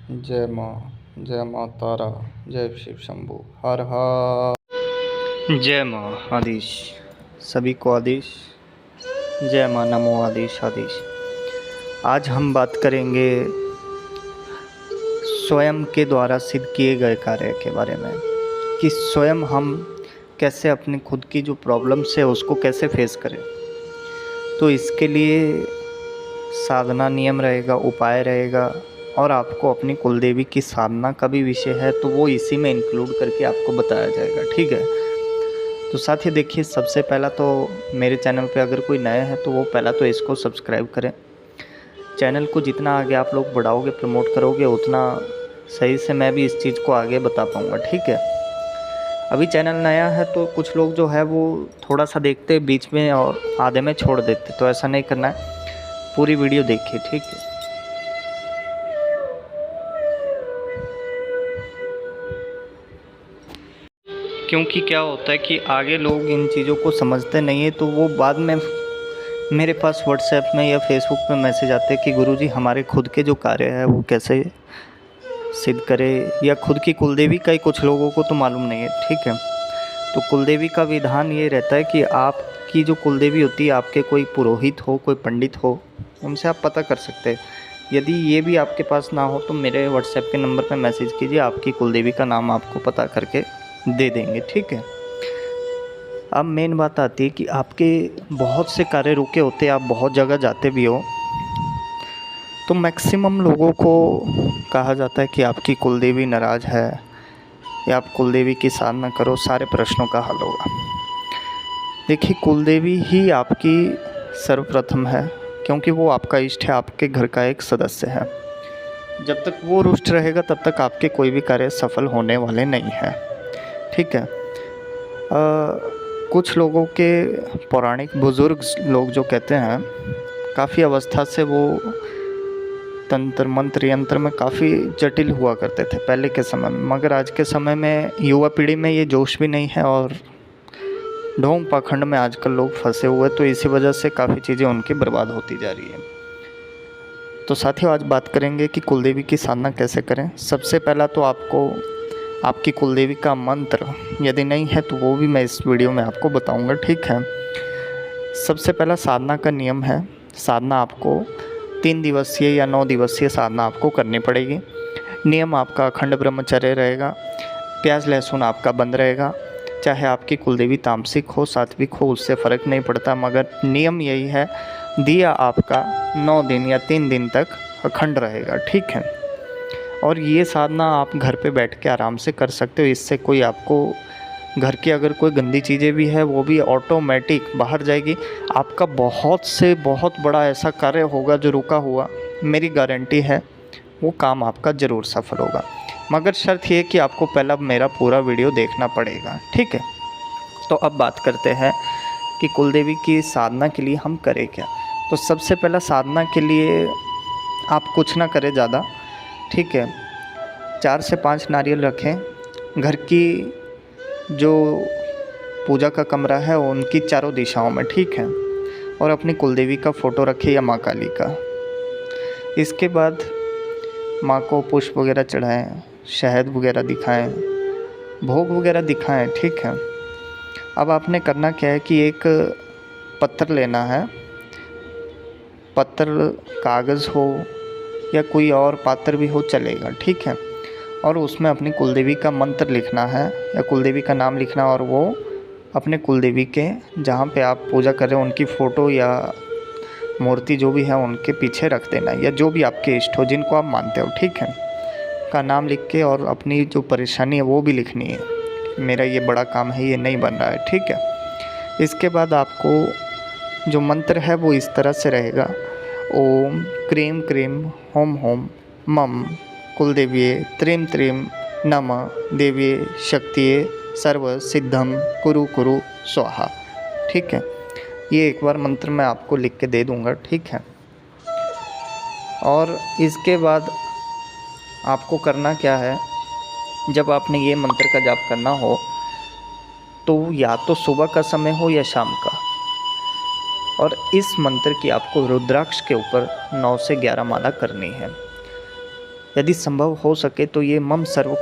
जय माँ तारा, जय शिव शंभू, हर हर। जय माँ आदेश, सभी को आदेश। जय माँ, नमो आदेश आदेश। आज हम बात करेंगे स्वयं के द्वारा सिद्ध किए गए कार्य के बारे में, कि स्वयं हम कैसे अपनी खुद की जो प्रॉब्लम्स है उसको कैसे फेस करें। तो इसके लिए साधना नियम रहेगा, उपाय रहेगा, और आपको अपनी कुलदेवी की साधना का भी विषय है तो वो इसी में इंक्लूड करके आपको बताया जाएगा। ठीक है, तो साथ ही देखिए, सबसे पहला तो मेरे चैनल पे अगर कोई नया है तो वो पहला तो इसको सब्सक्राइब करें। चैनल को जितना आगे आप लोग बढ़ाओगे, प्रमोट करोगे, उतना सही से मैं भी इस चीज़ को आगे बता पाऊँगा। ठीक है, अभी चैनल नया है तो कुछ लोग जो है वो थोड़ा सा देखते बीच में और आधे में छोड़ देते, तो ऐसा नहीं करना है, पूरी वीडियो देखिए। ठीक है, क्योंकि क्या होता है कि आगे लोग इन चीज़ों को समझते नहीं है, तो वो बाद में मेरे पास व्हाट्सएप में या फेसबुक पे मैसेज आते हैं कि गुरुजी हमारे खुद के जो कार्य है वो कैसे सिद्ध करें, या खुद की कुलदेवी का ही कुछ लोगों को तो मालूम नहीं है। ठीक है, तो कुलदेवी का विधान ये रहता है कि आपकी जो कुलदेवी होती है, आपके कोई पुरोहित हो, कोई पंडित हो, उनसे आप पता कर सकते हैं। यदि ये भी आपके पास ना हो तो मेरे व्हाट्सएप के नंबर पर मैसेज कीजिए, आपकी कुलदेवी का नाम आपको पता करके दे देंगे। ठीक है, अब मेन बात आती है कि आपके बहुत से कार्य रुके होते हैं, आप बहुत जगह जाते भी हो, तो मैक्सिमम लोगों को कहा जाता है कि आपकी कुलदेवी नाराज़ है या आप कुलदेवी की साधना करो, सारे प्रश्नों का हल होगा। देखिए, कुलदेवी ही आपकी सर्वप्रथम है, क्योंकि वो आपका इष्ट है, आपके घर का एक सदस्य है। जब तक वो रुष्ट रहेगा तब तक आपके कोई भी कार्य सफल होने वाले नहीं हैं। ठीक है, कुछ लोगों के पौराणिक बुज़ुर्ग लोग जो कहते हैं, काफ़ी अवस्था से वो तंत्र मंत्र यंत्र में काफ़ी जटिल हुआ करते थे पहले के समय में, मगर आज के समय में युवा पीढ़ी में ये जोश भी नहीं है, और ढोंग पाखंड में आजकल लोग फंसे हुए, तो इसी वजह से काफ़ी चीज़ें उनकी बर्बाद होती जा रही है। तो साथियों, आज बात करेंगे कि कुलदेवी की साधना कैसे करें। सबसे पहला तो आपको आपकी कुलदेवी का मंत्र यदि नहीं है तो वो भी मैं इस वीडियो में आपको बताऊंगा। ठीक है, सबसे पहला साधना का नियम है, साधना आपको 3 दिवसीय या 9 दिवसीय साधना आपको करनी पड़ेगी। नियम आपका अखंड ब्रह्मचर्य रहेगा, प्याज लहसुन आपका बंद रहेगा, चाहे आपकी कुलदेवी तामसिक हो सात्विक हो उससे फ़र्क नहीं पड़ता, मगर नियम यही है, दिया आपका 9 दिन या 3 दिन तक अखंड रहेगा। ठीक है, और ये साधना आप घर पे बैठ के आराम से कर सकते हो। इससे कोई आपको घर की अगर कोई गंदी चीज़ें भी है वो भी ऑटोमेटिक बाहर जाएगी। आपका बहुत से बहुत बड़ा ऐसा कार्य होगा जो रुका हुआ, मेरी गारंटी है वो काम आपका ज़रूर सफल होगा, मगर शर्त ये कि आपको पहला मेरा पूरा वीडियो देखना पड़ेगा। ठीक है, तो अब बात करते हैं कि कुलदेवी की साधना के लिए हम करें क्या। तो सबसे पहला साधना के लिए आप कुछ ना करें ज़्यादा। ठीक है, 4 से 5 नारियल रखें, घर की जो पूजा का कमरा है उनकी चारों दिशाओं में। ठीक है, और अपनी कुलदेवी का फ़ोटो रखें या माँ काली का। इसके बाद माँ को पुष्प वगैरह चढ़ाएं, शहद वगैरह दिखाएं, भोग वगैरह दिखाएं। ठीक है, अब आपने करना क्या है कि एक पत्थर लेना है, पत्थर कागज़ हो या कोई और पात्र भी हो चलेगा। ठीक है, और उसमें अपनी कुलदेवी का मंत्र लिखना है या कुलदेवी का नाम लिखना, और वो अपने कुलदेवी के जहाँ पे आप पूजा कर रहे हो उनकी फ़ोटो या मूर्ति जो भी है उनके पीछे रख देना, या जो भी आपके इष्ट हो, जिनको आप मानते हो। ठीक है, का नाम लिख के और अपनी जो परेशानी है वो भी लिखनी है, मेरा ये बड़ा काम है, ये नहीं बन रहा है। ठीक है, इसके बाद आपको जो मंत्र है वो इस तरह से रहेगा, ओम क्रीम क्रीम होम होम मम कुलदेव्ये त्रीम त्रीम नमः देव्ये शक्तिये सर्व सिद्धम कुरु कुरु स्वाहा। ठीक है, ये एक बार मंत्र मैं आपको लिख के दे दूंगा। ठीक है, और इसके बाद आपको करना क्या है, जब आपने ये मंत्र का जाप करना हो तो या तो सुबह का समय हो या शाम का, और इस मंत्र की आपको रुद्राक्ष के ऊपर 9 से 11 माला करनी है। यदि संभव हो सके तो ये मम सर्व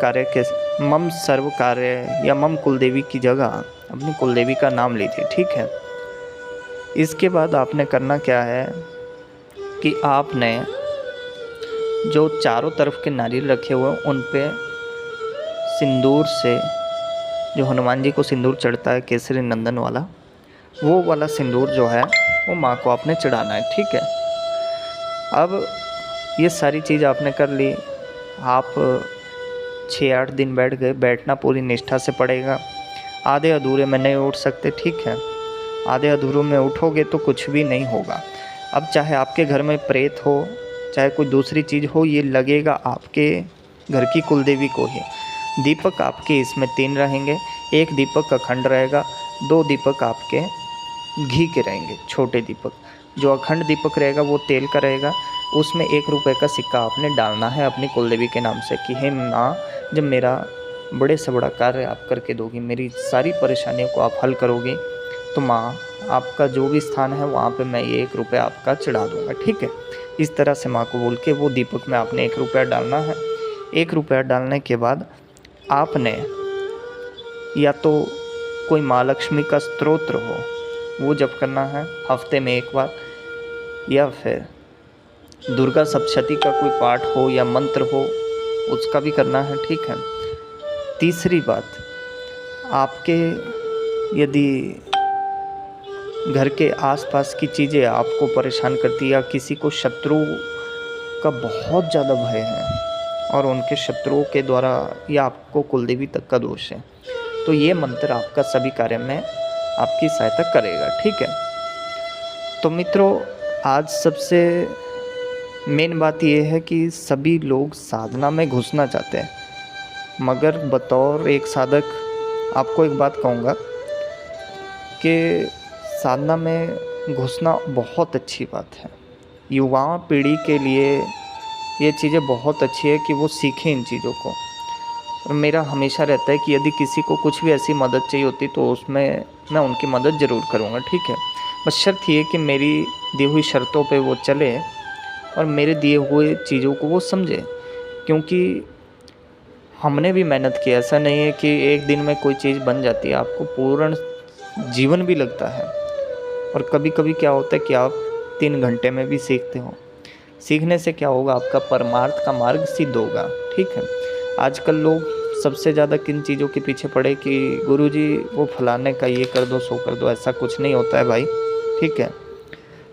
कार्य या मम कुलदेवी की जगह अपनी कुलदेवी का नाम लीजिए, ठीक है। इसके बाद आपने करना क्या है कि आपने जो चारों तरफ के नारियल रखे हुए हैं उन पे सिंदूर से, जो हनुमान जी को सिंदूर चढ़ता है केसरी नंदन वाला, वो वाला सिंदूर जो है वो माँ को आपने चढ़ाना है, ठीक है। अब ये सारी चीज़ आपने कर ली। आप 6-8 दिन बैठ गए, बैठना पूरी निष्ठा से पड़ेगा। आधे अधूरे में नहीं उठ सकते, ठीक है। आधे अधूरों में उठोगे तो कुछ भी नहीं होगा। अब चाहे आपके घर में प्रेत हो, चाहे कोई दूसरी चीज़ हो, ये लगेगा आपके घर की कुलदेवी को ही। दीपक आपके इसमें 3 रहेंगे, 1 दीपक अखंड रहेगा, 2 दीपक आपके घी के रहेंगे, छोटे दीपक। जो अखंड दीपक रहेगा वो तेल का रहेगा, उसमें 1 रुपये का सिक्का आपने डालना है अपनी कुलदेवी के नाम से कि हे माँ, जब मेरा बड़े से बड़ा कार्य आप करके दोगी, मेरी सारी परेशानियों को आप हल करोगी, तो माँ आपका जो भी स्थान है वहाँ पे मैं ये 1 रुपया आपका चढ़ा दूँगा, ठीक है। इस तरह से माँ को बोल के वो दीपक में आपने 1 रुपया डालना है। 1 रुपया डालने के बाद आपने या तो कोई माँ लक्ष्मी का स्तोत्र हो वो जप करना है हफ्ते में 1 बार, या फिर दुर्गा सप्तशती का कोई पाठ हो या मंत्र हो उसका भी करना है, ठीक है। तीसरी बात, आपके यदि घर के आसपास की चीज़ें आपको परेशान करती या किसी को शत्रु का बहुत ज़्यादा भय है और उनके शत्रुओं के द्वारा या आपको कुलदेवी तक का दोष है, तो ये मंत्र आपका सभी कार्य में आपकी सहायता करेगा, ठीक है। तो मित्रों, आज सबसे मेन बात ये है कि सभी लोग साधना में घुसना चाहते हैं, मगर बतौर एक साधक आपको एक बात कहूँगा कि साधना में घुसना बहुत अच्छी बात है। युवा पीढ़ी के लिए ये चीज़ें बहुत अच्छी है कि वो सीखें इन चीज़ों को। और मेरा हमेशा रहता है कि यदि किसी को कुछ भी ऐसी मदद चाहिए होती तो उसमें मैं उनकी मदद ज़रूर करूँगा, ठीक है। बस शर्त ये कि मेरी दी हुई शर्तों पे वो चले और मेरे दिए हुए चीज़ों को वो समझे, क्योंकि हमने भी मेहनत की। ऐसा नहीं है कि एक दिन में कोई चीज़ बन जाती है, आपको पूर्ण जीवन भी लगता है। और कभी कभी क्या होता है कि आप 3 घंटे में भी सीखते हो। सीखने से क्या होगा, आपका परमार्थ का मार्ग सिद्ध होगा, ठीक है। आजकल लोग सबसे ज़्यादा किन चीज़ों के पीछे पड़े कि गुरुजी वो फलाने का ये कर दो, सो कर दो। ऐसा कुछ नहीं होता है भाई, ठीक है।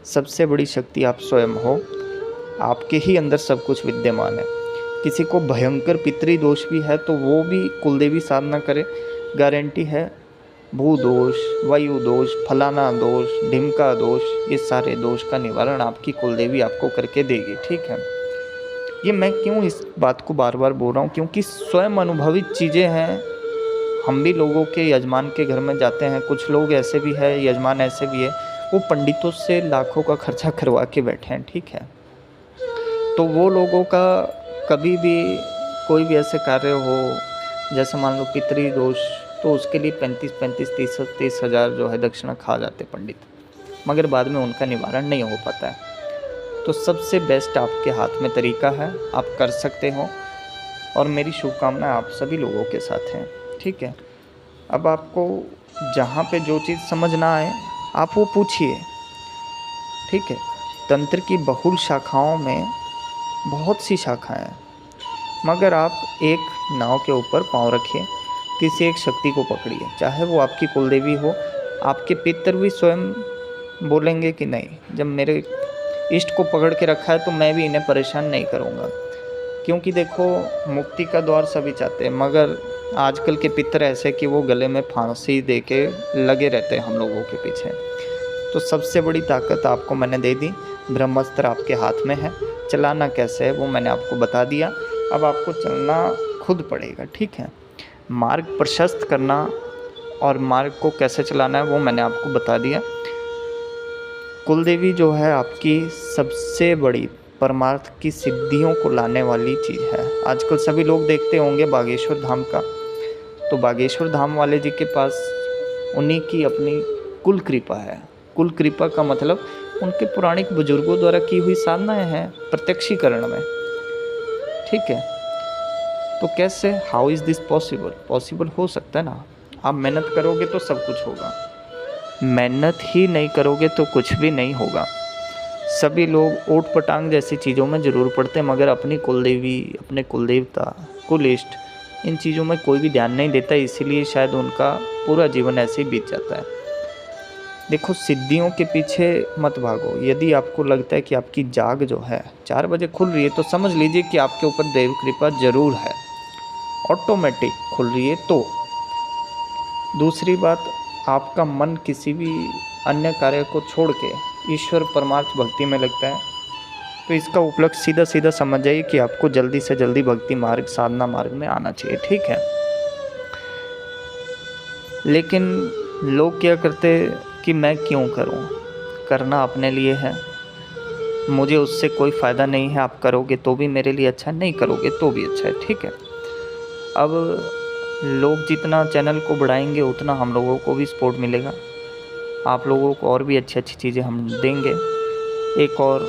सबसे बड़ी शक्ति आप स्वयं हो, आपके ही अंदर सब कुछ विद्यमान है। किसी को भयंकर पितृ दोष भी है तो वो भी कुलदेवी साधना करे, गारंटी है भू दोष, वायु दोष, फलाना दोष, ढिमका दोष, ये सारे दोष का निवारण आपकी कुलदेवी आपको करके देगी, ठीक है। ये मैं क्यों इस बात को बार बार बोल रहा हूँ, क्योंकि स्वयं अनुभवित चीज़ें हैं। हम भी लोगों के यजमान के घर में जाते हैं, कुछ लोग ऐसे भी है, यजमान ऐसे भी है, वो पंडितों से लाखों का खर्चा करवा के बैठे हैं, ठीक है। तो वो लोगों का कभी भी कोई भी ऐसे कार्य हो, जैसे मान लो पितृ दोष, तो उसके लिए 35-30 हज़ार जो है दक्षिणा खा जाते पंडित, मगर बाद में उनका निवारण नहीं हो पाता है। तो सबसे बेस्ट आपके हाथ में तरीका है, आप कर सकते हो। और मेरी शुभकामनाएं आप सभी लोगों के साथ हैं, ठीक है। अब आपको जहाँ पे जो चीज़ समझ ना आए आप वो पूछिए, ठीक है। तंत्र की बहुल शाखाओं में बहुत सी शाखाएं हैं, मगर आप एक नाव के ऊपर पाँव रखिए, किसी एक शक्ति को पकड़िए, चाहे वो आपकी कुलदेवी हो। आपके पितर भी स्वयं बोलेंगे कि नहीं, जब मेरे इष्ट को पकड़ के रखा है तो मैं भी इन्हें परेशान नहीं करूँगा। क्योंकि देखो, मुक्ति का द्वार सभी चाहते हैं, मगर आजकल के पितर ऐसे कि वो गले में फांसी दे के लगे रहते हैं हम लोगों के पीछे। तो सबसे बड़ी ताकत आपको मैंने दे दी, ब्रह्मास्त्र आपके हाथ में है। चलाना कैसे है वो मैंने आपको बता दिया, अब आपको चलना खुद पड़ेगा, ठीक है। मार्ग प्रशस्त करना और मार्ग को कैसे चलाना है वो मैंने आपको बता दिया। कुलदेवी जो है आपकी सबसे बड़ी परमार्थ की सिद्धियों को लाने वाली चीज़ है। आजकल सभी लोग देखते होंगे बागेश्वर धाम का, तो बागेश्वर धाम वाले जी के पास उन्हीं की अपनी कुल कृपा है। कुल कृपा का मतलब उनके पुराणिक बुजुर्गों द्वारा की हुई साधनाएं हैं प्रत्यक्षीकरण में, ठीक है। तो कैसे, how is this possible? Possible हो सकता है ना। आप मेहनत करोगे तो सब कुछ होगा, मेहनत ही नहीं करोगे तो कुछ भी नहीं होगा। सभी लोग ऊट पटांग जैसी चीज़ों में ज़रूर पड़ते हैं, मगर अपनी कुलदेवी, अपने कुलदेवता, कुल इष्ट, इन चीज़ों में कोई भी ध्यान नहीं देता, इसीलिए शायद उनका पूरा जीवन ऐसे ही बीत जाता है। देखो, सिद्धियों के पीछे मत भागो। यदि आपको लगता है कि आपकी जाग जो है 4 बजे खुल रही है, तो समझ लीजिए कि आपके ऊपर देव कृपा ज़रूर है, ऑटोमेटिक खुल रही है। तो दूसरी बात, आपका मन किसी भी अन्य कार्य को छोड़ के ईश्वर परमार्थ भक्ति में लगता है, तो इसका उपलक्ष्य सीधा सीधा समझ जाइए कि आपको जल्दी से जल्दी भक्ति मार्ग, साधना मार्ग में आना चाहिए, ठीक है। लेकिन लोग क्या करते कि मैं क्यों करूं? करना अपने लिए है, मुझे उससे कोई फ़ायदा नहीं है। आप करोगे तो भी मेरे लिए अच्छा है, नहीं करोगे तो भी अच्छा है, ठीक है। अब लोग जितना चैनल को बढ़ाएंगे उतना हम लोगों को भी सपोर्ट मिलेगा, आप लोगों को और भी अच्छी अच्छी चीज़ें हम देंगे। एक और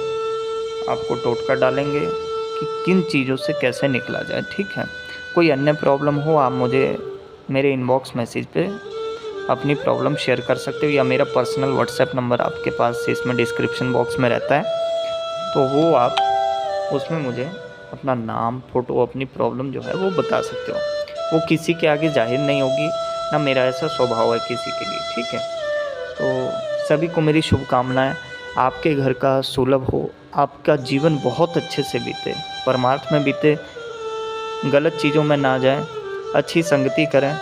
आपको टोटका डालेंगे कि किन चीज़ों से कैसे निकला जाए, ठीक है। कोई अन्य प्रॉब्लम हो, आप मुझे मेरे इनबॉक्स मैसेज पे अपनी प्रॉब्लम शेयर कर सकते हो, या मेरा पर्सनल व्हाट्सएप नंबर आपके पास इसमें डिस्क्रिप्शन बॉक्स में रहता है, तो वो आप उसमें मुझे अपना नाम, फ़ोटो, अपनी प्रॉब्लम जो है वो बता सकते हो। वो किसी के आगे जाहिर नहीं होगी, ना मेरा ऐसा स्वभाव है किसी के लिए, ठीक है। तो सभी को मेरी शुभकामनाएं, आपके घर का सुलभ हो, आपका जीवन बहुत अच्छे से बीते, परमार्थ में बीते, गलत चीज़ों में ना जाएं, अच्छी संगति करें,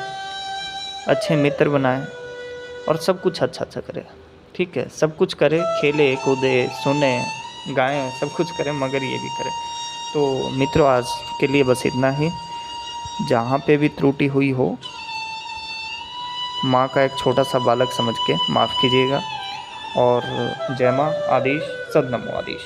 अच्छे मित्र बनाएं और सब कुछ अच्छा अच्छा करें, ठीक है। सब कुछ करें, खेले कूदे, सुने गाएं, सब कुछ करें, मगर ये भी करें। तो मित्रों, आज के लिए बस इतना ही। जहाँ पे भी त्रुटि हुई हो, माँ का एक छोटा सा बालक समझ के माफ़ कीजिएगा। और जय माँ आदेश, सद नमो आदेश।